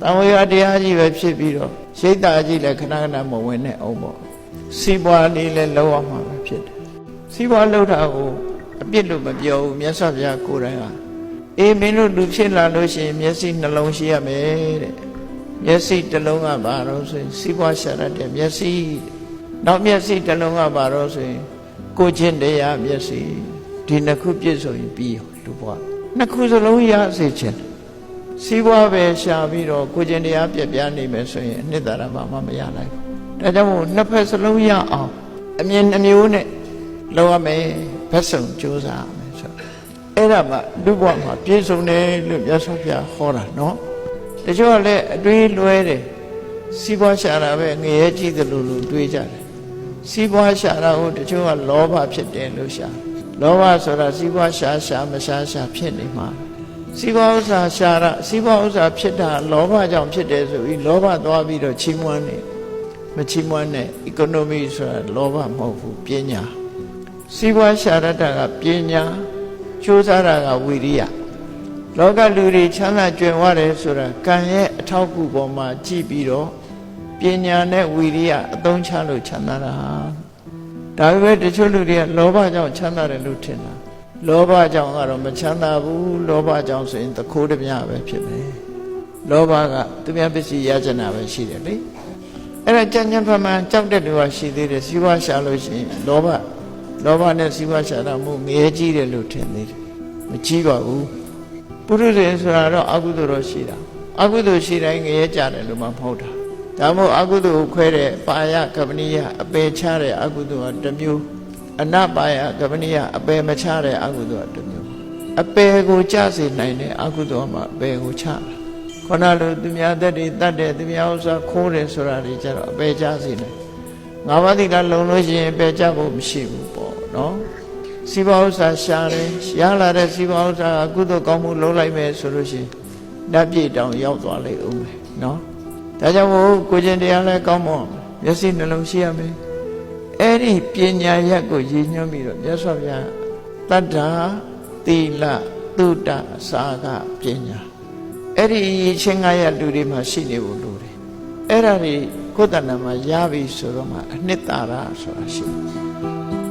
တံဝေယတရားကြီးပဲဖြစ်ပြီးတော့ရှိတ်တာကြီးလည်းခဏခဏမဝင်နဲ့အောင်ပေါ့စီးပွားလေးလည်းလောက်အောင်မှာပဲဖြစ်တယ်စီးပွားလောက်တာကိုအပြစ်လို့မပြောဘူးမြတ်စွာဘုရားကိုယ်တိုင်ကအေးမင်းတို့လူဖြစ်လာလို့ရှိရင်မျက်စိနှလုံးရှိရမယ်တဲ့မျက်စိတစ်လုံးကဘာလို့ဆိုရင်စီးပွားရှာရတဲ့မျက်စိနောက်မျက်စိတစ်လုံးကဘာလို့ဆိုရင်ကိုချင်းတရားမျက်စိဒီနှစ်ခုပြည့်စုံရင်ပြီးရောလူဘဝနှစ်ခုစလုံးရစေခြင်းစီးပွားပဲရှာပြီးတော့ကိုချင်းတရားပြပြနေမယ်ဆိုရင်အနှစ်သာရဘာမှမရနိုင်ဘူးဒါကြောင့်မို့နှစ်ဖက်စလုံးရအောင်အမြင်နှမျိုးနဲ့လုပ်ရမယ်ဘက်စုံကြိုးစားရမယ်ဆိုအဲ့ဒါမှလူဘဝမှာပြည့်စုံတယ်လို့မြတ်စွာဘုရားဟောတာနော်တချို့ကလည်းအတွေးလွဲတယ်စီးပွားရှာတာပဲငရဲကြီးသလိုလိုတွေးကြတယ်စီးပွားရှာတာကိုတချို့ကလောဘဖြစ်တယ်လို့ရှာလောဘဆိုတာစီးပွားရှာမရှာဖြစ်နေမှာစီးပွားဥစ္စာရှာတာစီးပွားဥစ္စာဖြစ်တာလောဘကြောင့်ဖြစ်တယ်ဆိုပြီးလောဘသွားပြီးတော့ချီးမွမ်းနေမချီးမွမ်းနဲ့ economy ဆိုတာလောဘမဟုတ်ဘူးပညာစီးပွားရှာတတ်တာကပညာကြိုးစားတာကဝိရိယလောကလူတွေချမ်းသာကြွယ်ဝတယ်ဆိုတာကံရဲ့အထောက်အကူပေါ်မှာကြည့်ပြီးတော့ပညာနဲ့ဝိရိယအသုံးချလို့ချမ်းသာတာဒါပေမဲ့တချို့လူတွေကလောဘကြောင့်ချမ်းသာတယ်လို့ထင်တာလောဘကြောင့်ကတော့မချမ်းသာဘူးလောဘကြောင့်ဆိုရင်သခိုးတပြပဲဖြစ်မယ်လောဘကသူများပစ္စည်းရချင်တာပဲရှိတယ်လေအဲ့ဒါကြံ့ကြံ့ဖန်ဖန်ကြောက်တဲ့လူကရှိသေးတယ်စီးပွားရှာလို့ရှိရင်လောဘနဲ့စီးပွားရှာတာမို့ငရဲကြီးတယ်လို့ထင်သေးတယ်မကြီးပါဘူးပုရုဇဉ်ဆိုတာတော့အကုသိုလ်တော့ရှိတာအကုသိုလ်ရှိတိုင်းငရဲကြတယ်လို့မှမဟုတ်တာဒါမို့အကုသိုလ်ကိုခွဲတဲ့ပါယကပနိယအပယ်ချတဲ့အကုသိုလ်ကတစ်မျိုးအနပါယကပနိယအပယ်မချတဲ့အကုသိုလ်ကတစ်မျိုးအပယ်ကိုချစေနိုင်တဲ့အကုသိုလ်မှာအပယ်ကိုချတာခေါဏလိုသူများသက်တွေတတ်တယ်သူများဥစ္စာခိုးတယ်ဆိုတာတွေကြတော့အပယ်ချစေနိုင်ငါးပါးသီလလုံလို့ရှိရင်အပယ်ချဖို့မရှိဘူးပေါ့နော်စီးပွားဥစ္စာရှာတယ်ရလာတဲ့စီးပွားဥစ္စာအကုသိုလ်ကောင်းမှုလုပ်လိုက်မယ်ဆိုလို့ရှိရင်ဓာတ်ပြည့်တောင်ရောက်သွားလိမ့်ဦးမယ်နော်ဒါကြောင့်မို့ကိုကျင်တရားလည်းကောင်းမွန်မျက်စိနှလုံးရှိရမယ်အဲ့ဒီပညာရက်ကိုရည်ညွှန်းပြီးတော့မြတ်စွာဘုရားတတ္တာသီလသုတ္တစာကပညာအဲ့ဒီချင်းငါးရက်လူတွေမှာရှိနေဖို့လိုတယ်အဲ့ဒါတွေကိုယ်တဏ္ဍာမှာရပြီဆိုတော့မှအနှစ်သာရဆိုတာရှိတယ်